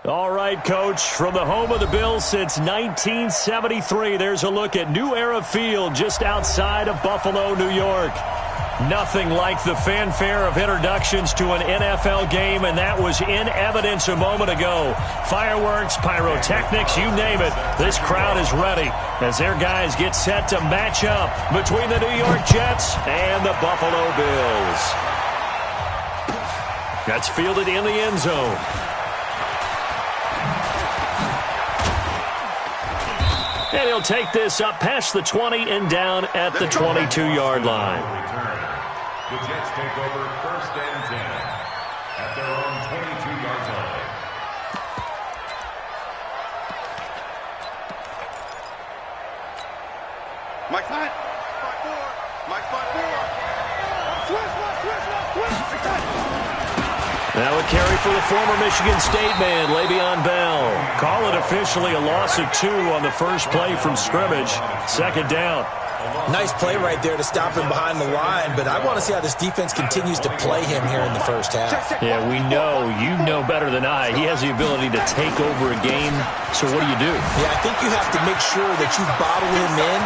All right, Coach, from the home of the Bills since 1973, there's a look at New Era Field just outside of Buffalo, New York. Nothing like the fanfare of introductions to an NFL game, and that was in evidence a moment ago. Fireworks, pyrotechnics, you name it. This crowd is ready as their guys get set to match up between the New York Jets and the Buffalo Bills. That's fielded in the end zone. And he'll take this up past the 20 and down at the 22-yard line. The Jets take over 1st and 10 at their own 22-yard line. Mike 5. 5-4. Mike 5-4. Switch. Now a carry for the former Michigan State man, Le'Veon Bell. Call it officially a loss of 2 on the first play from scrimmage. 2nd down. Nice play right there to stop him behind the line, but I want to see how this defense continues to play him here in the first half. Yeah, we know, you know better than I, he has the ability to take over a game, so what do you do? Yeah, I think you have to make sure that you bottle him in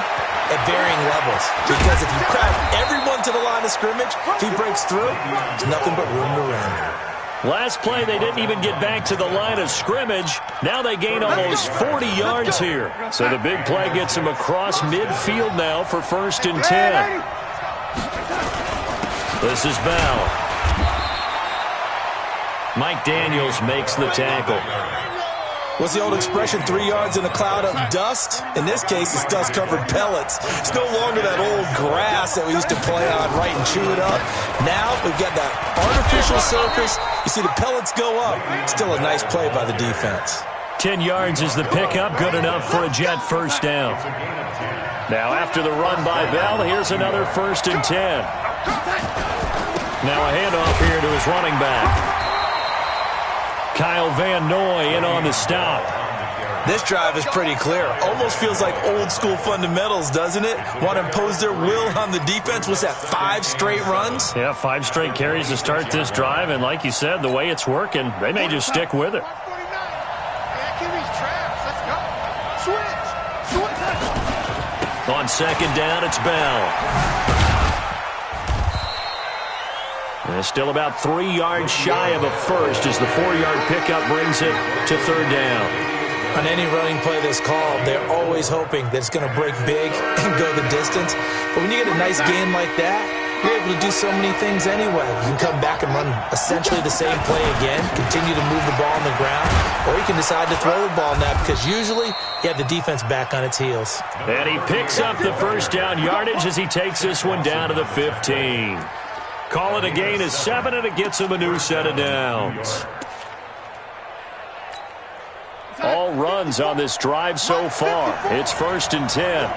at varying levels, because if you crowd everyone to the line of scrimmage, if he breaks through, there's nothing but room to run. Last play, they didn't even get back to the line of scrimmage. Now they gain almost 40 yards here. So the big play gets them across midfield now for 1st and 10. This is Bell. Mike Daniels makes the tackle. What's the old expression, 3 yards in a cloud of dust? In this case, it's dust-covered pellets. It's no longer that old grass that we used to play on, right, and chew it up. Now we've got that artificial surface. You see the pellets go up. Still a nice play by the defense. 10 yards is the pickup, good enough for a Jet 1st down. Now after the run by Bell, here's another 1st and 10. Now a handoff here to his running back. Kyle Van Noy in on the stop. This drive is pretty clear. Almost feels like old school fundamentals, doesn't it? Want to impose their will on the defense. What's that, 5 straight runs? Yeah, 5 straight carries to start this drive, and like you said, the way it's working, they may just stick with it. On 2nd down, it's Bell. And still about 3 yards shy of a first as the 4-yard pickup brings it to 3rd down. On any running play that's called, they're always hoping that it's going to break big and go the distance. But when you get a nice game like that, you're able to do so many things anyway. You can come back and run essentially the same play again, continue to move the ball on the ground, or you can decide to throw the ball now because usually you have the defense back on its heels. And he picks up the 1st down yardage as he takes this one down to the 15. Call it a gain of 7, and it gets him a new set of downs. All runs on this drive so far. It's 1st and 10.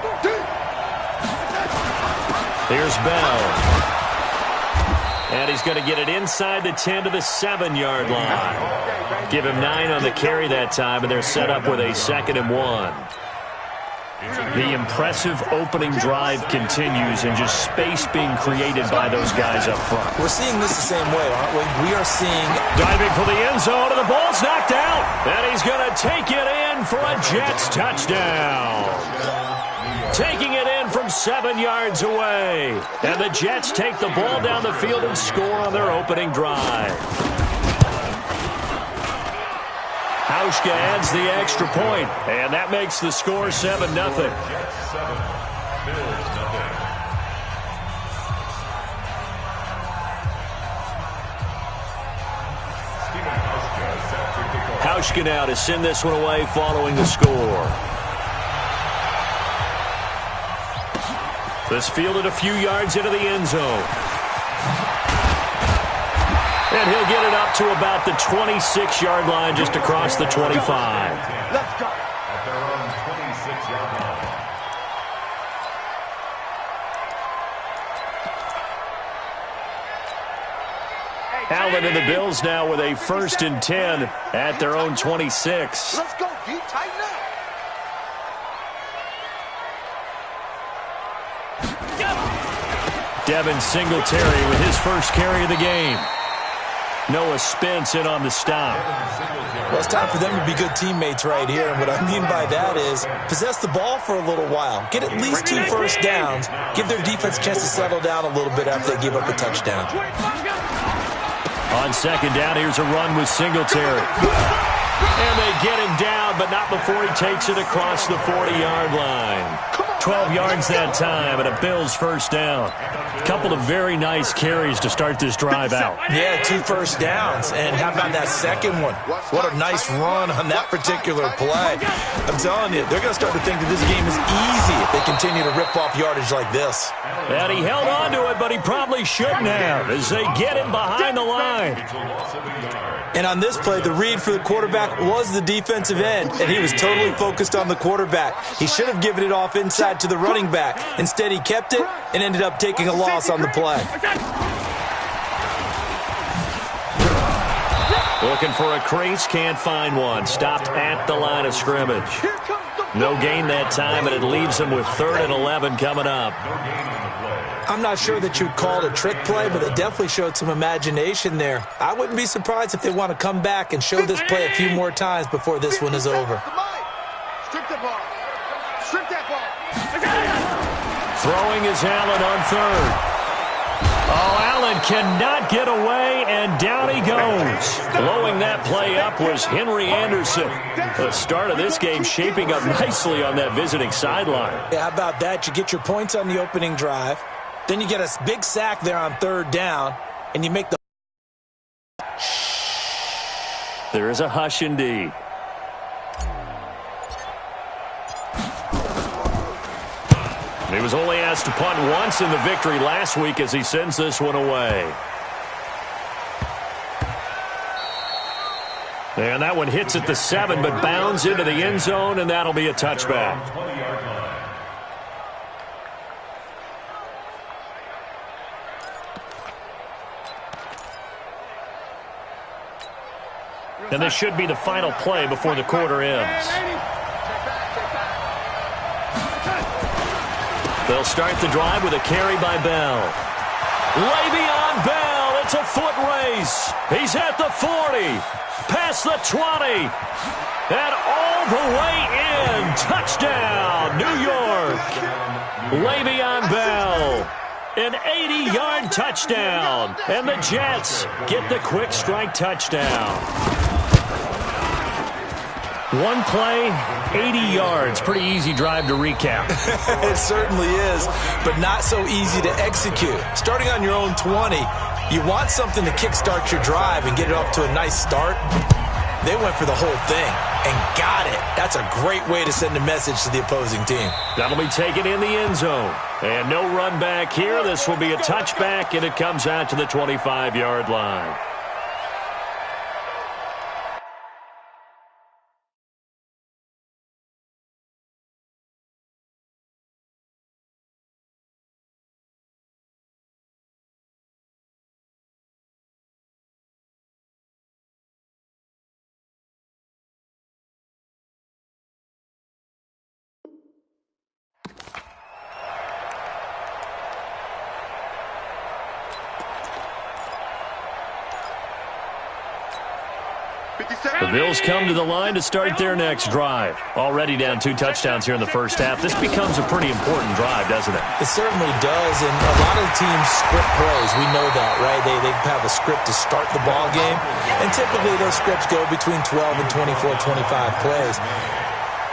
Here's Bell. And he's going to get it inside the 10 to the 7-yard line. Give him 9 on the carry that time, and they're set up with a 2nd and 1. The impressive opening drive continues, and just space being created by those guys up front. We're seeing this the same way, aren't we? We are seeing... Diving for the end zone, and the ball's knocked out. And he's going to take it in for a Jets touchdown. Taking it in from 7 yards away. And the Jets take the ball down the field and score on their opening drive. Hauschka adds the extra point, and that makes the score 7-0. Hauschka now to send this one away following the score. This fielded a few yards into the end zone. And he'll get it up to about the 26-yard line, just across the 25. Let's go. At their own 26-yard line. Allen and the Bills now with a 1st and 10 at their own 26. Let's go, D. Tighten up. Devin Singletary with his first carry of the game. Noah Spence in on the stop. Well, it's time for them to be good teammates right here. And what I mean by that is possess the ball for a little while. Get at least 2 first downs. Give their defense a chance to settle down a little bit after they give up a touchdown. On second down, here's a run with Singletary. And they get him down, but not before he takes it across the 40-yard line. 12 yards that time, and a Bills first down. A couple of very nice carries to start this drive out. Yeah, 2 first downs. And how about that second one? What a nice run on that particular play. I'm telling you, they're going to start to think that this game is easy if they continue to rip off yardage like this. And he held on to it, but he probably shouldn't have as they get him behind the line. And on this play, the read for the quarterback was the defensive end, and he was totally focused on the quarterback. He should have given it off inside to the running back. Instead, he kept it and ended up taking a loss on the play. Looking for a crease, can't find one. Stopped at the line of scrimmage. No gain that time, and it leaves him with 3rd and 11 coming up. I'm not sure that you'd call it a trick play, but it definitely showed some imagination there. I wouldn't be surprised if they want to come back and show this play a few more times before this one is over. Strip the ball. Strip that ball. Throwing is Allen on 3rd. Oh, Allen cannot get away, and down he goes. Blowing that play up was Henry Anderson. The start of this game shaping up nicely on that visiting sideline. Yeah, how about that? You get your points on the opening drive. Then you get a big sack there on 3rd down, and you make the... There is a hush indeed. He was only asked to punt once in the victory last week as he sends this one away. And that one hits at the 7, but bounds into the end zone, and that'll be a touchback. And this should be the final play before the quarter ends. They'll start the drive with a carry by Bell. Le'Veon Bell, it's a foot race. He's at the 40, past the 20, and all the way in. Touchdown, New York. Le'Veon Bell. An 80-yard touchdown, and the Jets get the quick strike touchdown. One play, 80 yards. Pretty easy drive to recap. It certainly is, but not so easy to execute. Starting on your own 20, you want something to kickstart your drive and get it off to a nice start. They went for the whole thing and got it. That's a great way to send a message to the opposing team. That'll be taken in the end zone. And no run back here. This will be a touchback, and it comes out to the 25-yard line. The Bills come to the line to start their next drive. Already down 2 touchdowns here in the first half. This becomes a pretty important drive, doesn't it? It certainly does, and a lot of the teams script plays. We know that, right? They have a script to start the ball game, and typically those scripts go between 12 and 24, 25 plays.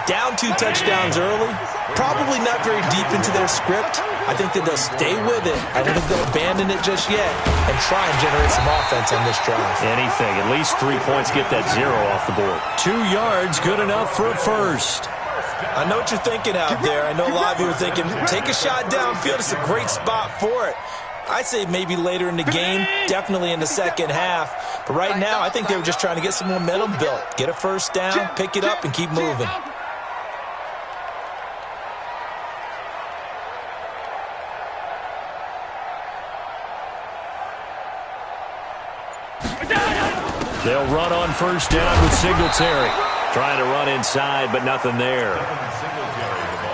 Down 2 touchdowns early, probably not very deep into their script. I think that they'll stay with it. I don't think they'll abandon it just yet and try and generate some offense on this drive. Anything. At least 3 points, get that 0 off the board. 2 yards, good enough for a first. I know what you're thinking out there. I know a lot of you are thinking, take a shot downfield. It's a great spot for it. I'd say maybe later in the game, definitely in the second half. But right now, I think they were just trying to get some momentum built. Get a first down, pick it up, and keep moving. They'll run on first down with Singletary. Trying to run inside, but nothing there.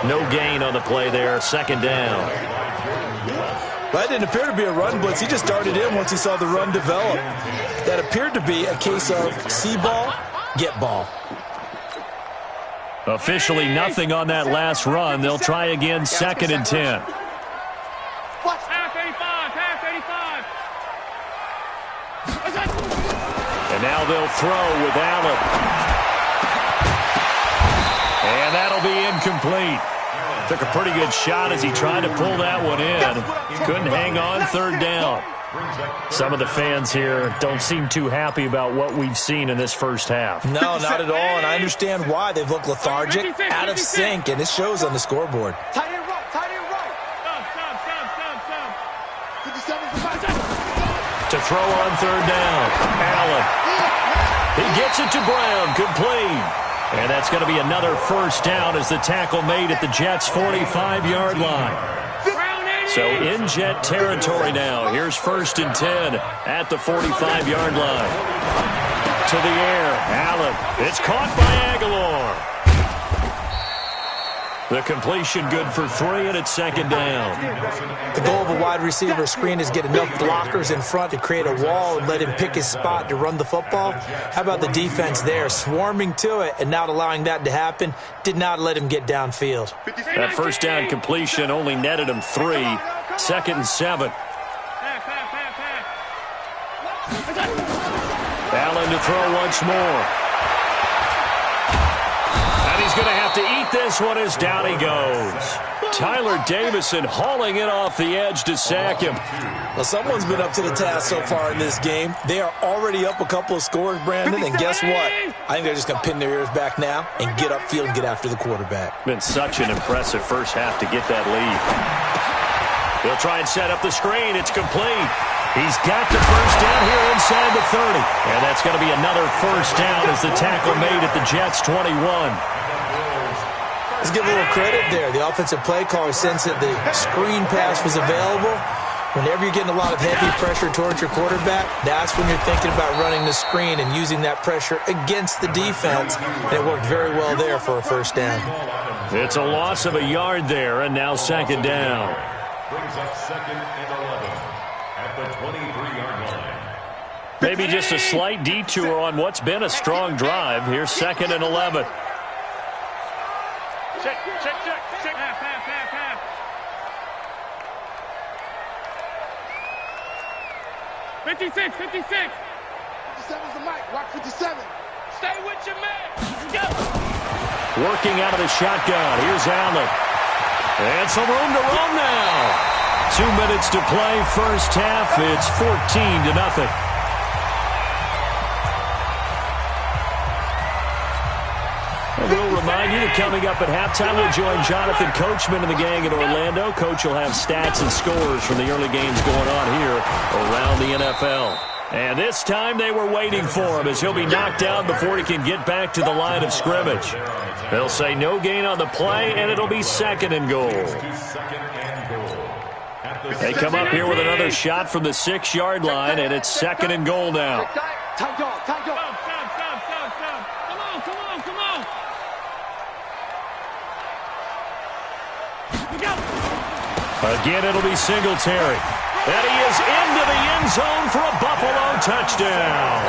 No gain on the play there. Second down. Well, that didn't appear to be a run blitz. He just darted in once he saw the run develop. That appeared to be a case of see ball, get ball. Officially nothing on that last run. They'll try again, 2nd and 10. Half 85, half 85. And now they'll throw with Allen. And that'll be incomplete. Took a pretty good shot as he tried to pull that one in. Couldn't hang on, 3rd down. Some of the fans here don't seem too happy about what we've seen in this first half. No, not at all, and I understand why. They've looked lethargic, out of sync, and it shows on the scoreboard. Tight end right, tight end right. Stop. 57's To throw on 3rd down, Allen. He gets it to Brown, complete. And that's going to be another 1st down as the tackle made at the Jets' 45-yard line. So in Jet territory now. Here's 1st and 10 at the 45-yard line. To the air, Allen. It's caught by Aguilar. The completion good for 3, and it's 2nd down. The goal of a wide receiver screen is get enough blockers in front to create a wall and let him pick his spot to run the football. How about the defense there, swarming to it and not allowing that to happen? Did not let him get downfield. That 1st down completion only netted him 3. 2nd and 7. Allen to throw once more. And he's going to have to eat this one as down he goes. Tyler Davison hauling it off the edge to sack him. Well, someone's been up to the task so far in this game. They are already up a couple of scores, Brandon, and guess what? I think they're just going to pin their ears back now and get upfield and get after the quarterback. Been such an impressive first half to get that lead. They'll try and set up the screen. It's complete. He's got the 1st down here inside the 30. And that's going to be another 1st down as the tackle made at the Jets' 21. Let's give a little credit there. The offensive play caller sensed that the screen pass was available. Whenever you're getting a lot of heavy pressure towards your quarterback, that's when you're thinking about running the screen and using that pressure against the defense. And it worked very well there for a 1st down. It's a loss of a yard there, and now 2nd down. Brings up 2nd and 11 at the 23-yard line. Maybe just a slight detour on what's been a strong drive. Here's 2nd and 11. Check. Half. 56. 57's the mic. Watch 57. Stay with your man. Go. Working out of the shotgun. Here's Allen. And some room to run now. 2 minutes to play, first half. It's 14-0. We'll remind you that coming up at halftime, we'll join Jonathan Coachman and the gang in Orlando. Coach will have stats and scores from the early games going on here around the NFL. And this time they were waiting for him as he'll be knocked down before he can get back to the line of scrimmage. They'll say no gain on the play, and it'll be 2nd and goal. They come up here with another shot from the 6-yard line, and it's 2nd and goal now. Tight dog. Come on. Again, it'll be Singletary. And he is into the end zone for a Buffalo touchdown.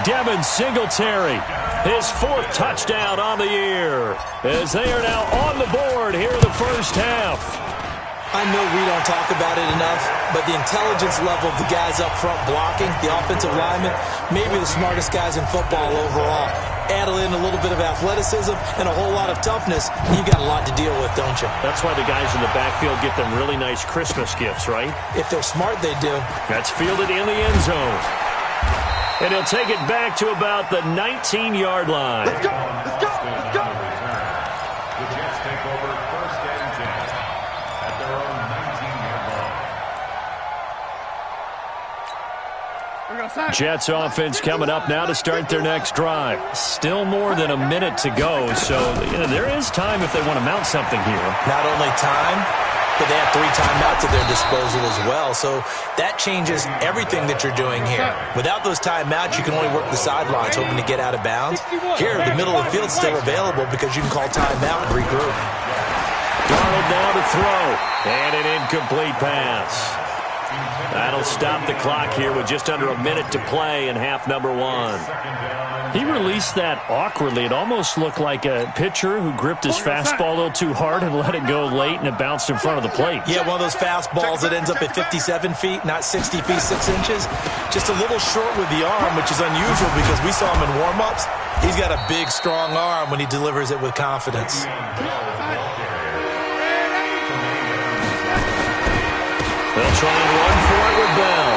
Devin Singletary, his 4th touchdown on the year, as they are now on the board here in the first half. I know we don't talk about it enough, but the intelligence level of the guys up front blocking, the offensive linemen, maybe the smartest guys in football overall. Add in a little bit of athleticism and a whole lot of toughness, and you got a lot to deal with, don't you? That's why the guys in the backfield get them really nice Christmas gifts, right? If they're smart, they do. That's fielded in the end zone. And he'll take it back to about the 19-yard line. Let's go. The Jets take over 1st and 10 at their own 19-yard line. Jets offense coming up now to start their next drive. Still more than a minute to go, so there is time if they want to mount something here. Not only time, but they have 3 timeouts at their disposal as well, so that changes everything that you're doing here. Without those timeouts, you can only work the sidelines hoping to get out of bounds. Here, the middle of the field's still available because you can call timeout and regroup. Darnold now to throw. And an incomplete pass. That'll stop the clock here with just under a minute to play in half number one. He released that awkwardly. It almost looked like a pitcher who gripped his fastball a little too hard and let it go late, and it bounced in front of the plate. Yeah, one of those fastballs that ends up at 57 feet, not 60 feet, 6 inches. Just a little short with the arm, which is unusual because we saw him in warm-ups. He's got a big, strong arm when he delivers it with confidence. They'll try and run for it with Bell.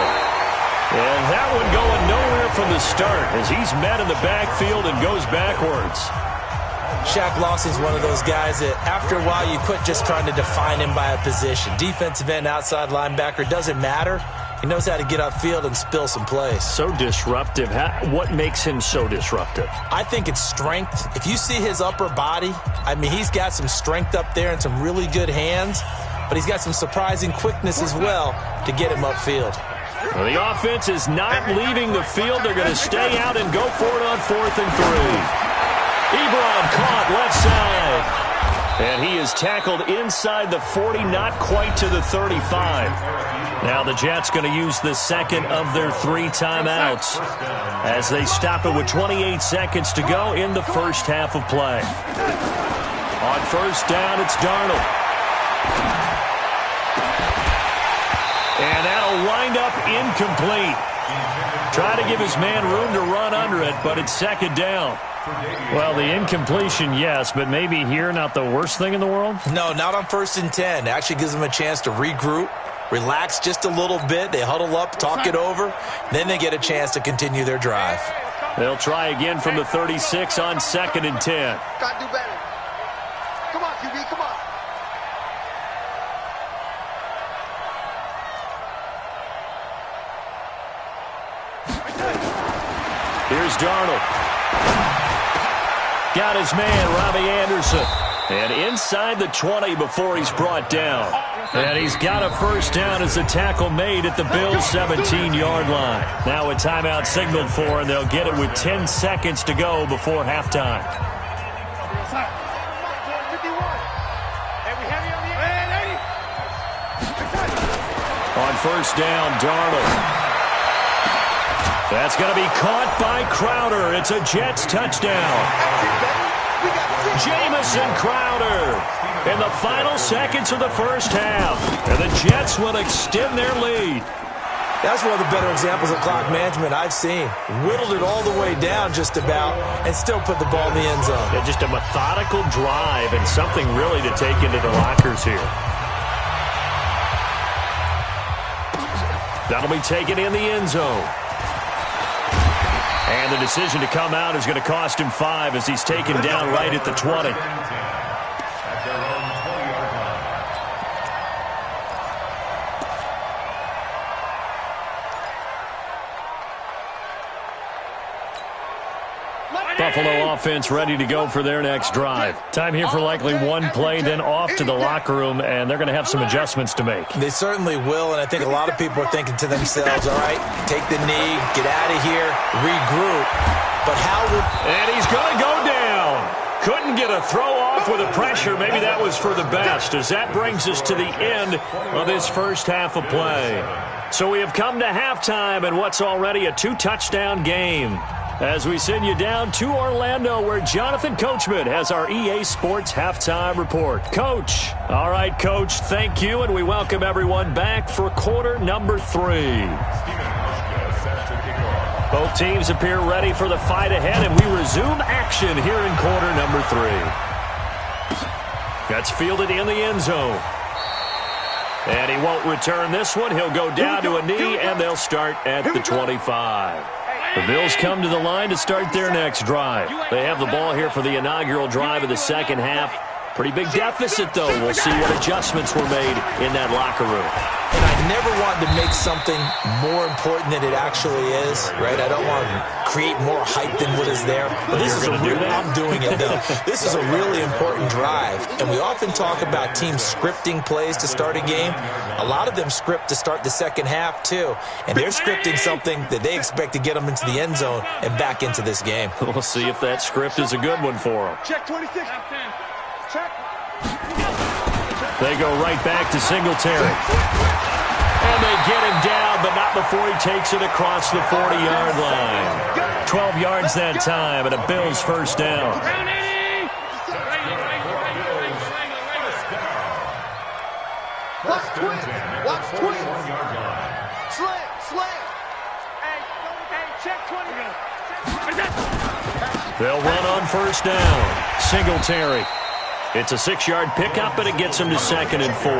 And that one going nowhere from the start as he's met in the backfield and goes backwards. Shaq Lawson's one of those guys that after a while you quit just trying to define him by a position. Defensive end, outside linebacker, doesn't matter. He knows how to get upfield and spill some plays. So disruptive. What makes him so disruptive? I think it's strength. If you see his upper body, I mean, he's got some strength up there and some really good hands. But he's got some surprising quickness as well to get him upfield. Well, the offense is not leaving the field. They're going to stay out and go for it on 4th and 3. Ebron caught left side. And he is tackled inside the 40, not quite to the 35. Now the Jets going to use the second of their 3 timeouts as they stop it with 28 seconds to go in the first half of play. On first down, it's Darnold. And that'll wind up incomplete. Try to give his man room to run under it, but it's second down. Well, the incompletion, yes, but maybe here not the worst thing in the world? No, not on 1st and 10. It actually gives them a chance to regroup, relax just a little bit. They huddle up, talk it over. Then they get a chance to continue their drive. They'll try again from the 36 on 2nd and 10. Gotta do better. Come on, QB, come on. Here's Darnold. Got his man, Robbie Anderson. And inside the 20 before he's brought down. And he's got a first down as the tackle made at the Bills' 17-yard line. Now a timeout signaled for, and they'll get it with 10 seconds to go before halftime. On first down, Darnold. That's going to be caught by Crowder. It's a Jets touchdown. Jamison Crowder in the final seconds of the first half. And the Jets will extend their lead. That's one of the better examples of clock management I've seen. Whittled it all the way down just about and still put the ball in the end zone. Yeah, just a methodical drive and something really to take into the lockers here. That'll be taken in the end zone. And the decision to come out is going to cost him 5 as he's taken down right at the 20. Buffalo offense ready to go for their next drive. Time here for likely one play, then off to the locker room, and they're going to have some adjustments to make. They certainly will, and I think a lot of people are thinking to themselves, all right, take the knee, get out of here, regroup. But how would... And he's going to go down. Couldn't get a throw off with the pressure. Maybe that was for the best, as that brings us to the end of this first half of play. So we have come to halftime in what's already a 2-touchdown game. As we send you down to Orlando, where Jonathan Coachman has our EA Sports Halftime Report. Coach. All right, Coach, thank you, and we welcome everyone back for quarter number 3. Both teams appear ready for the fight ahead, and we resume action here in quarter number 3. That's fielded in the end zone. And he won't return this one. He'll go down to a knee, and they'll start at the 25. The Bills come to the line to start their next drive. They have the ball here for the inaugural drive of the second half. Pretty big deficit, though. We'll see what adjustments were made in that locker room. And I never want to make something more important than it actually is, right? I don't want to create more hype than what is there. But this is a real, I'm doing it, though. This is a really important drive. And we often talk about teams scripting plays to start a game. A lot of them script to start the second half, too. And they're scripting something that they expect to get them into the end zone and back into this game. We'll see if that script is a good one for them. Check 26. Check. They go right back to Singletary. And they get him down, but not before he takes it across the 40-yard line. 12 yards that time, and a Bills first down. Watch twins. Slam. Hey, check 20. They'll run on first down. Singletary. It's a 6-yard pickup, and it gets him to 2nd and 4.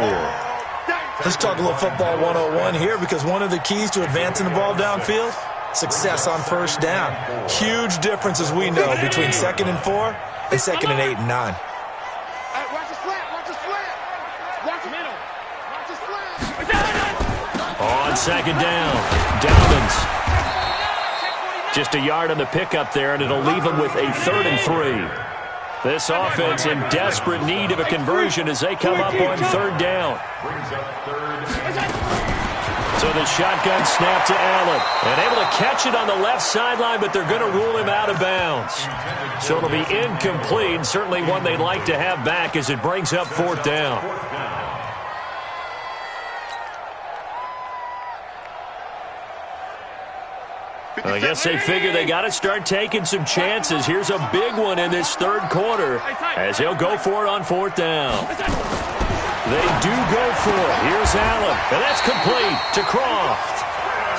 Let's talk a little football 101 here, because one of the keys to advancing the ball downfield, success on first down. Huge difference, as we know, between 2nd and 4 and 2nd and 8 and 9. Watch the slant. Watch the middle. Watch the slant. On 2nd down, Dobbins. Just a yard on the pickup there, and it'll leave him with a 3rd and 3. This offense in desperate need of a conversion as they come up on 3rd down. So the shotgun snap to Allen. And able to catch it on the left sideline, but they're going to rule him out of bounds. So it'll be incomplete, certainly one they'd like to have back as it brings up 4th down. I guess they figure they got to start taking some chances. Here's a big one in this 3rd quarter as he'll go for it on 4th down. They do go for it. Here's Allen, and that's complete to Croft.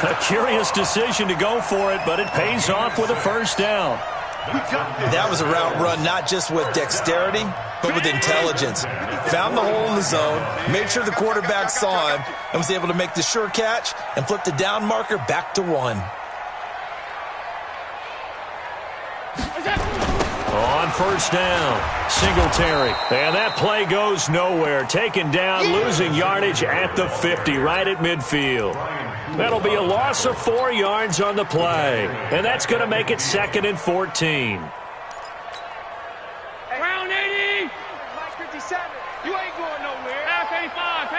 A curious decision to go for it, but it pays off with a first down. That was a route run not just with dexterity, but with intelligence. Found the hole in the zone, made sure the quarterback saw him, and was able to make the sure catch and flip the down marker back to 1. On first down, Singletary. And that play goes nowhere. Taken down, losing yardage at the 50, right at midfield. That'll be a loss of 4 yards on the play. And that's going to make it 2nd and 14. Round 80. Mike 57. You ain't going nowhere. Pass 85.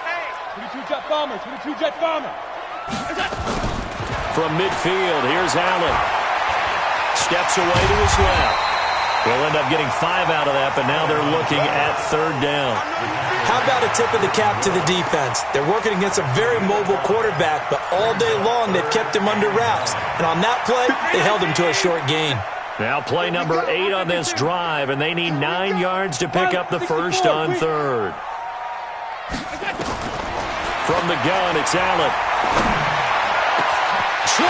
Hey. 22 jet bomber. From midfield, here's Allen. Steps away to his left. They'll end up getting 5 out of that, but now they're looking at 3rd down. How about a tip of the cap to the defense? They're working against a very mobile quarterback, but all day long they've kept him under wraps. And on that play, they held him to a short gain. Now play number 8 on this drive, and they need 9 yards to pick up the first on 3rd. From the gun, it's Allen. 20!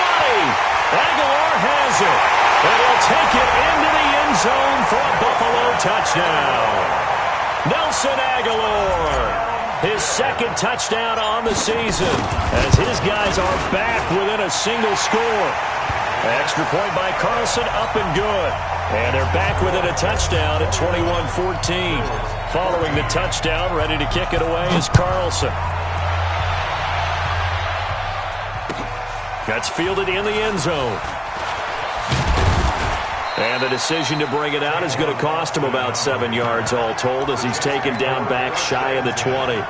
Aguilar has it. And he'll take it into the end zone for a Buffalo touchdown. Nelson Aguilar, his 2nd touchdown on the season, as his guys are back within a single score. Extra point by Carlson, up and good. And they're back within a touchdown at 21-14. Following the touchdown, ready to kick it away is Carlson. That's fielded in the end zone. And the decision to bring it out is going to cost him about 7 yards all told, as he's taken down back shy of the 20.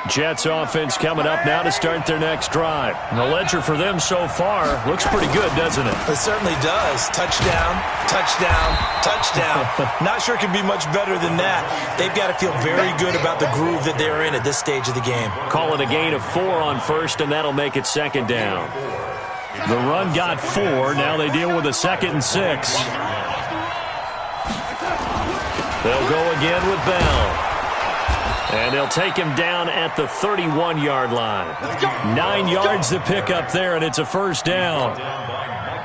Jets offense coming up now to start their next drive. And the ledger for them so far looks pretty good, doesn't it? It certainly does. Touchdown, touchdown, touchdown. Not sure it could be much better than that. They've got to feel very good about the groove that they're in at this stage of the game. Call it a gain of 4 on first, and that'll make it 2nd down. The run got 4. Now they deal with a 2nd and 6. They'll go again with Bell. And they'll take him down at the 31-yard line. 9 yards to pick up there, and it's a first down.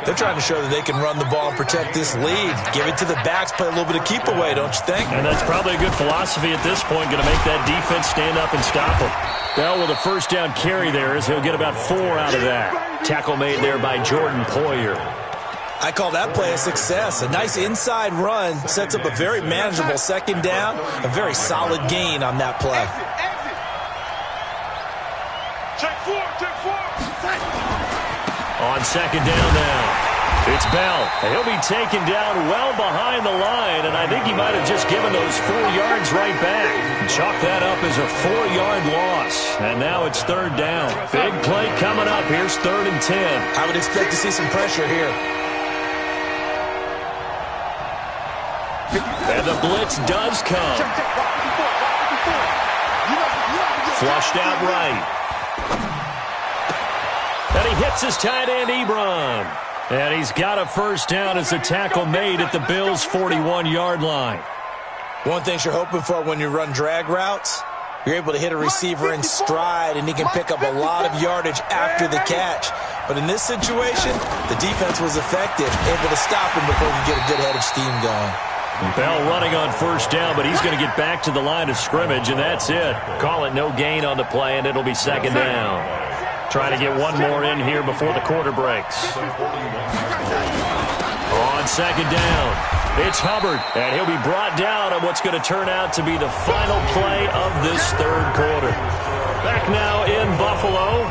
They're trying to show that they can run the ball and protect this lead. Give it to the backs, play a little bit of keep away, don't you think? And that's probably a good philosophy at this point, going to make that defense stand up and stop them. Bell with a first down carry there, as he'll get about 4 out of that. Tackle made there by Jordan Poyer. I call that play a success. A nice inside run sets up a very manageable 2nd down, a very solid gain on that play. Check 4. On 2nd down now. It's Bell. He'll be taken down well behind the line, and I think he might have just given those 4 yards right back. Chalk that up as a 4-yard loss, and now it's 3rd down. Big play coming up. Here's 3rd and 10. I would expect to see some pressure here. And the blitz does come. Flushed out right. And he hits his tight end, Ebron. And he's got a 1st down as the tackle made at the Bills' 41-yard line. One thing you're hoping for when you run drag routes, you're able to hit a receiver in stride, and he can pick up a lot of yardage after the catch. But in this situation, the defense was effective, able to stop him before he could get a good head of steam going. Bell running on 1st down, but he's going to get back to the line of scrimmage, and that's it. Call it no gain on the play, and it'll be 2nd down. Trying to get one more in here before the quarter breaks. On 2nd down, it's Hubbard, and he'll be brought down on what's going to turn out to be the final play of this 3rd quarter. Back now in Buffalo.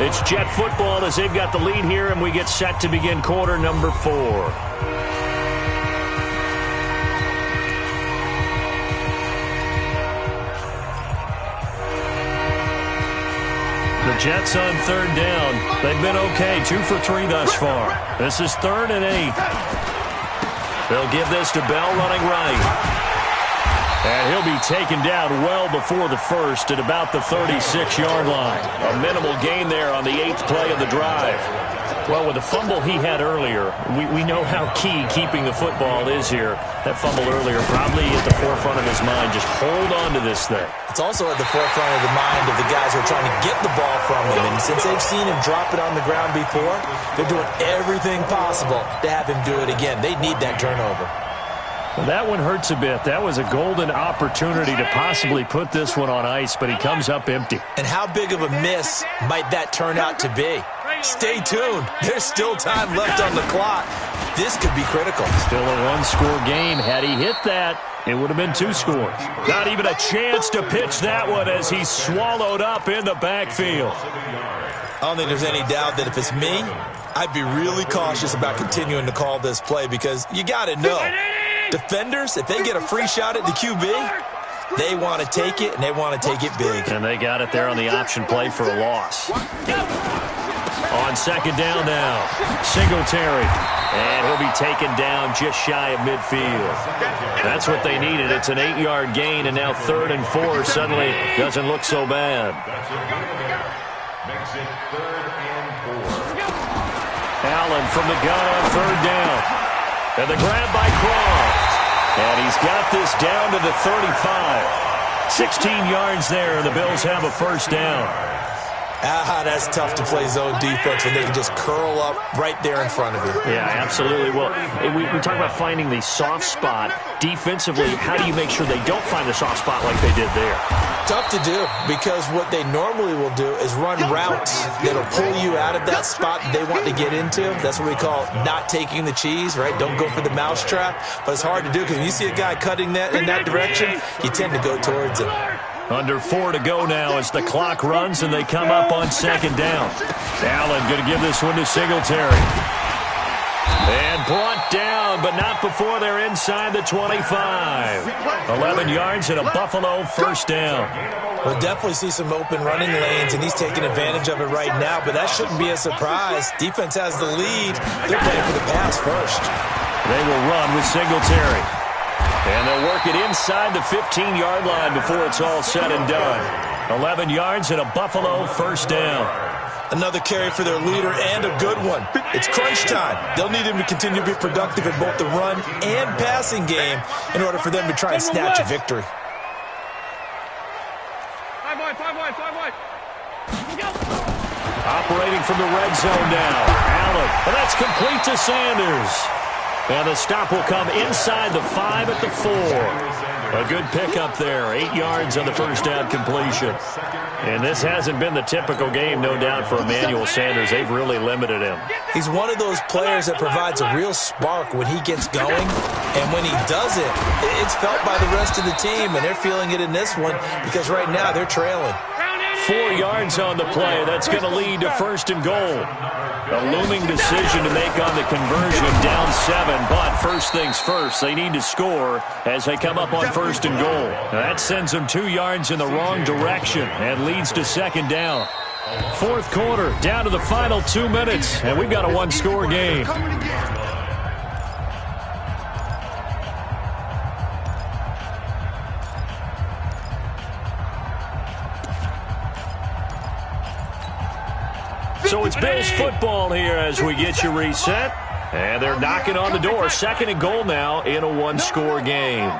It's Jet football as they've got the lead here, and we get set to begin quarter number 4. The Jets on 3rd down. They've been okay, 2 for 3 thus far. This is 3rd and 8. They'll give this to Bell running right. And he'll be taken down well before the 1st at about the 36-yard line. A minimal gain there on the 8th play of the drive. Well, with the fumble he had earlier, we know how key keeping the football is here. That fumble earlier probably at the forefront of his mind. Just hold on to this thing. It's also at the forefront of the mind of the guys who are trying to get the ball from him. And since they've seen him drop it on the ground before, they're doing everything possible to have him do it again. They need that turnover. Well, that one hurts a bit. That was a golden opportunity to possibly put this one on ice, but he comes up empty. And how big of a miss might that turn out to be? Stay tuned. There's still time left on the clock. This could be critical. Still a 1-score game. Had he hit that, it would have been 2 scores. Not even a chance to pitch that one as he's swallowed up in the backfield. I don't think there's any doubt that if it's me, I'd be really cautious about continuing to call this play because you got to know, defenders, if they get a free shot at the QB, they want to take it, and they want to take it big. And they got it there on the option play for a loss. On 2nd down now, Singletary. And he'll be taken down just shy of midfield. That's what they needed. It's an 8-yard gain, and now 3rd and 4 suddenly doesn't look so bad. Makes it 3rd and 4. Allen from the gun on 3rd down. And the grab by Croft. And he's got this down to the 35. 16 yards there, and the Bills have a 1st down. That's tough to play zone defense when they can just curl up right there in front of you. Yeah, absolutely. Well, we talk about finding the soft spot. Defensively, how do you make sure they don't find the soft spot like they did there? Tough to do because what they normally will do is run routes that'll pull you out of that spot that they want to get into. That's what we call not taking the cheese, right? Don't go for the mousetrap. But it's hard to do because when you see a guy cutting that in that direction, you tend to go towards him. Under 4 to go now as the clock runs and they come up on 2nd down. Allen going to give this one to Singletary. And brought down, but not before they're inside the 25. 11 yards and a Buffalo 1st down. We'll definitely see some open running lanes, and he's taking advantage of it right now, but that shouldn't be a surprise. Defense has the lead. They're playing for the pass first. They will run with Singletary. And they'll work it inside the 15-yard line before it's all said and done. 11 yards and a Buffalo 1st down. Another carry for their leader and a good one. It's crunch time. They'll need him to continue to be productive in both the run and passing game in order for them to try and snatch a victory. 5 wide. Operating from the red zone now. Allen. And that's complete to Sanders. And the stop will come inside the 5 at the 4. A good pickup there. 8 yards on the 1st down completion. And this hasn't been the typical game, no doubt, for Emmanuel Sanders. They've really limited him. He's one of those players that provides a real spark when he gets going. And when he does it, it's felt by the rest of the team. And they're feeling it in this one because right now they're trailing. 4 yards on the play. That's going to lead to first and goal. A looming decision to make on the conversion, down 7. But first things first, they need to score as they come up on first and goal. That sends them 2 yards in the wrong direction and leads to second down. Fourth quarter, down to the final 2 minutes, and we've got a one-score game. So it's Bills football here as we get you reset. And they're knocking on the door. Second and goal now in a one-score game.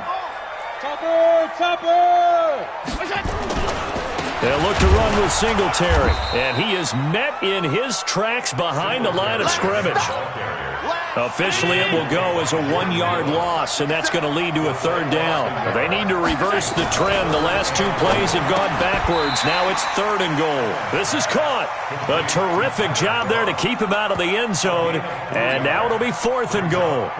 They'll look to run with Singletary. And he is met in his tracks behind the line of scrimmage. Officially, it will go as a 1-yard loss, and that's going to lead to a third down. They need to reverse the trend. The last 2 plays have gone backwards. Now it's third and goal. This is caught. A terrific job there to keep him out of the end zone. And now it'll be fourth and goal.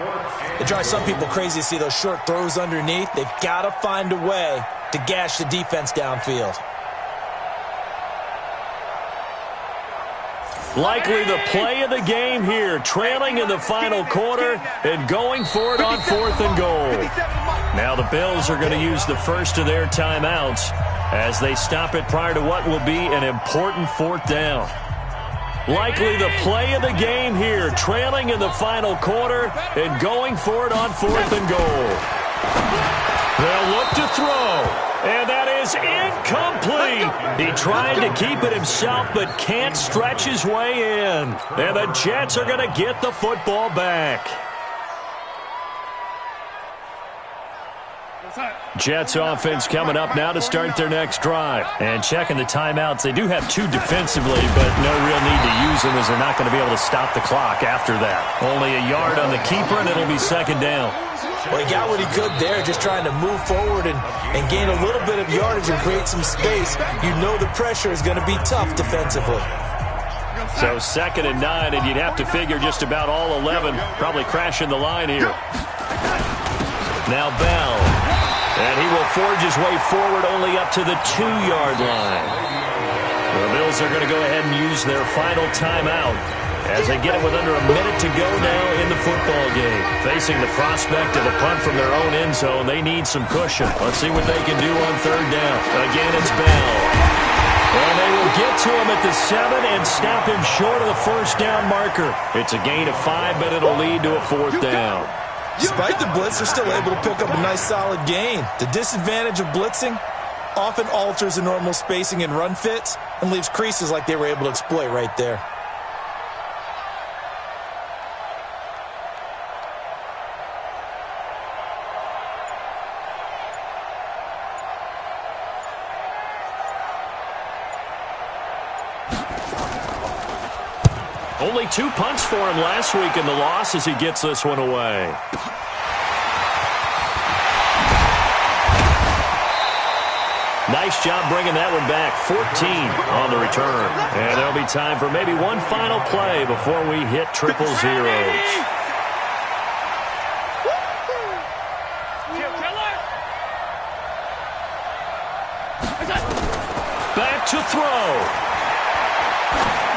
It drives some people crazy to see those short throws underneath. They've got to find a way to gash the defense downfield. Likely the play of the game here, trailing in the final quarter and going for it on fourth and goal. Now the Bills are going to use the first of their timeouts as they stop it prior to what will be an important fourth down. Likely the play of the game here, trailing in the final quarter and going for it on fourth and goal. They'll look to throw. And that is incomplete. He tried to keep it himself, but can't stretch his way in. And the Jets are going to get the football back. Jets offense coming up now to start their next drive. And checking the timeouts, they do have 2 defensively, but no real need to use them as they're not going to be able to stop the clock after that. Only a yard on the keeper, and it'll be second down. Well, he got what he could there, just trying to move forward and gain a little bit of yardage and create some space. You know the pressure is going to be tough defensively. So second and 9, and you'd have to figure just about all 11 probably crashing the line here. Now Bell. And he will forge his way forward only up to the 2-yard line. The Bills are going to go ahead and use their final timeout as they get it with under a minute to go now in the football game. Facing the prospect of a punt from their own end zone, they need some cushion. Let's see what they can do on third down. Again, it's Bell. And they will get to him at the 7 and stop him short of the first down marker. It's a gain of 5, but it'll lead to a fourth down. Despite the blitz, they're still able to pick up a nice solid gain. The disadvantage of blitzing often alters the normal spacing and run fits and leaves creases like they were able to exploit right there. Only 2 punts for him last week in the loss as he gets this one away. Nice job bringing that one back. 14 on the return. And there'll be time for maybe one final play before we hit triple zeros. Back to throw.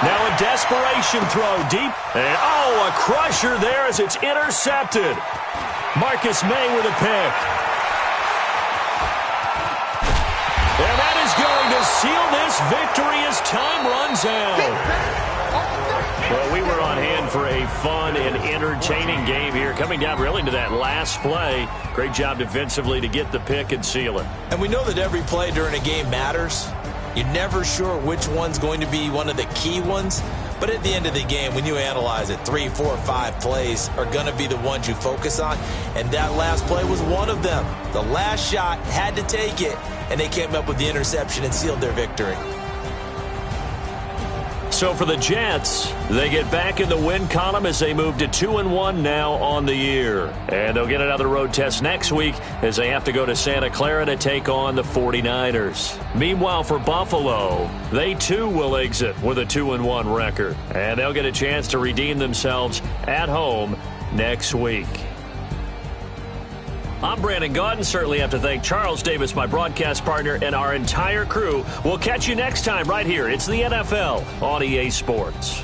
Now a desperation throw deep. And, a crusher there as it's intercepted. Marcus May with a pick. And that is going to seal this victory as time runs out. Well, we were on hand for a fun and entertaining game here. Coming down really to that last play. Great job defensively to get the pick and seal it. And we know that every play during a game matters. You're never sure which one's going to be one of the key ones. But at the end of the game, when you analyze it, 3, 4, 5 plays are going to be the ones you focus on. And that last play was one of them. The last shot had to take it, and they came up with the interception and sealed their victory. So for the Jets, they get back in the win column as they move to 2-1 now on the year. And they'll get another road test next week as they have to go to Santa Clara to take on the 49ers. Meanwhile, for Buffalo, they too will exit with a 2-1 record. And they'll get a chance to redeem themselves at home next week. I'm Brandon Gaudin. Certainly have to thank Charles Davis, my broadcast partner, and our entire crew. We'll catch you next time right here. It's the NFL on EA Sports.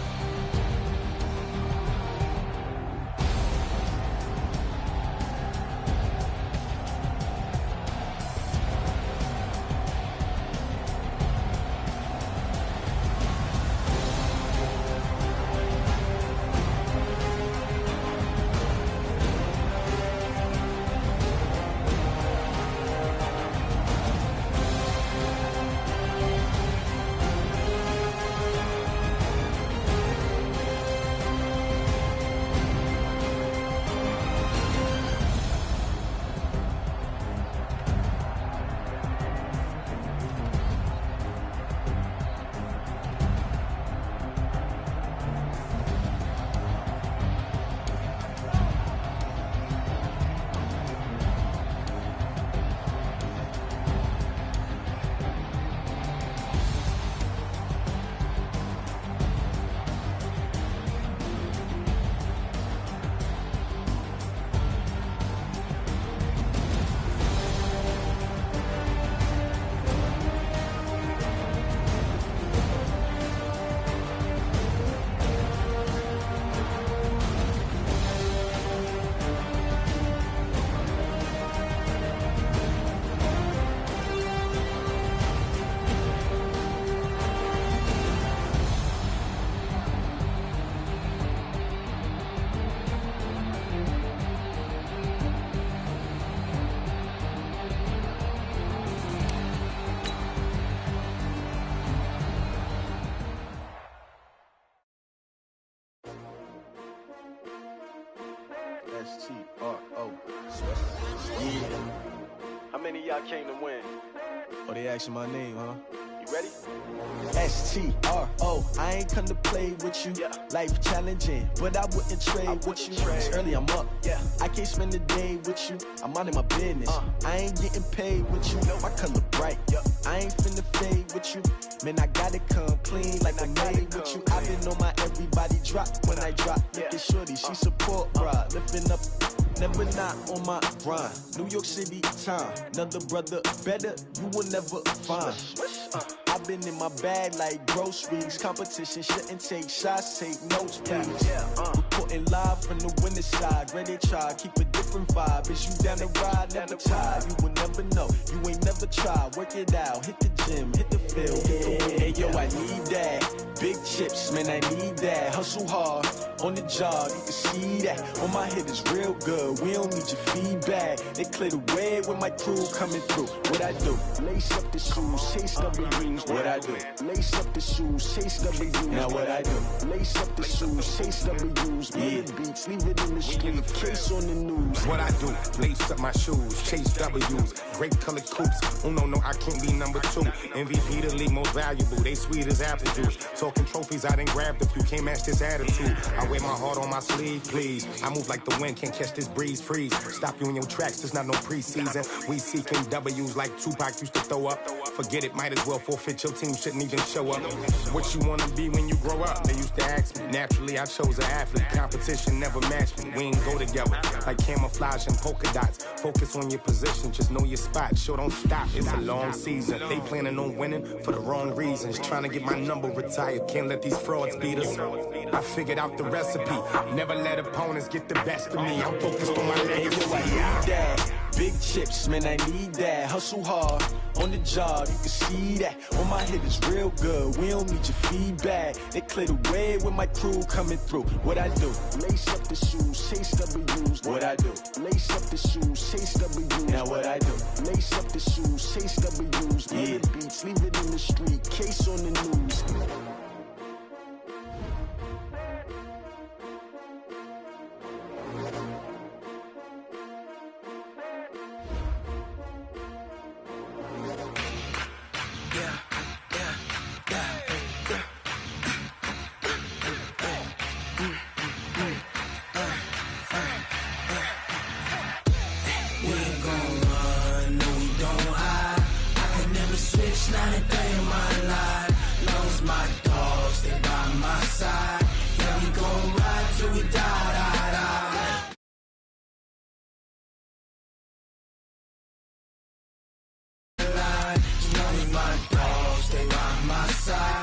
S-T-R-O. Yeah. How many of y'all came to win? Oh, they asking my name, huh? You ready? S-T-R-O. I ain't come to play with you. Yeah. Life challenging, but I wouldn't trade with you. It's early, I'm up. Yeah. I can't spend the day with you. I'm out of my business. I ain't getting paid with you. My color bright. Yep. I ain't finna fade with you. Man, I gotta come clean like I'm made with you. I've been on my everybody drop when I drop. Look at shorty, she support ride. Lifting up, never not on my grind. New York City time, another brother better, you will never find. I've been in my bag like groceries. Competition shouldn't take shots, take notes, please. Reporting live from the winning side. Ready to try, keep a different vibe. Is you down the ride, never tired. You will never know, you ain't never tried. Work it out, hit the gym, hit the field. Hey yo, I need that. Big chips, man, I need that. Hustle hard, on the job, you can see that. On my head is real good, we don't need your feedback. They clear the way with my crew coming through. What I do? Lace up the shoes, chase W's. What I do? Lace up the shoes, chase W's. Now what I do? Lace up the shoes, chase W's. Yeah. Beats, leave it in the street, case on the news. What I do? Lace up my shoes, chase W's. Great colored coops. Oh no, I can't be number 2. MVP the league most valuable. They sweet as apple juice. Talking trophies, I didn't grab the few. Can't match this attitude. I wear my heart on my sleeve, please. I move like the wind, can't catch this breeze, freeze. Stop you in your tracks, there's not no preseason. We seeking W's like Tupac used to throw up. Forget it, might as well forfeit, your team shouldn't even show up. What you wanna be when you grow up? They used to ask me. Naturally, I chose an athlete. Competition never matched me. We ain't go together like camouflage and polka dots. Focus on your position, just know your spot. Sure, don't stop, it's a long season. They planning on winning for the wrong reasons. Trying to get my number retired, can't let these frauds beat us. I figured out the recipe. Never let opponents get the best of me. I'm focused on my legacy. Big chips, man, I need that. Hustle hard, on the job, you can see that. On my head is real good, we don't need your feedback. They clear the way with my crew coming through. What I do? Lace up the shoes, chase W's. What I do? Lace up the shoes, chase W's. Now what I do? Lace up the shoes, chase W's. Yeah. Beats, leave it in the street, case on the news. Not a day in my life, lost my side.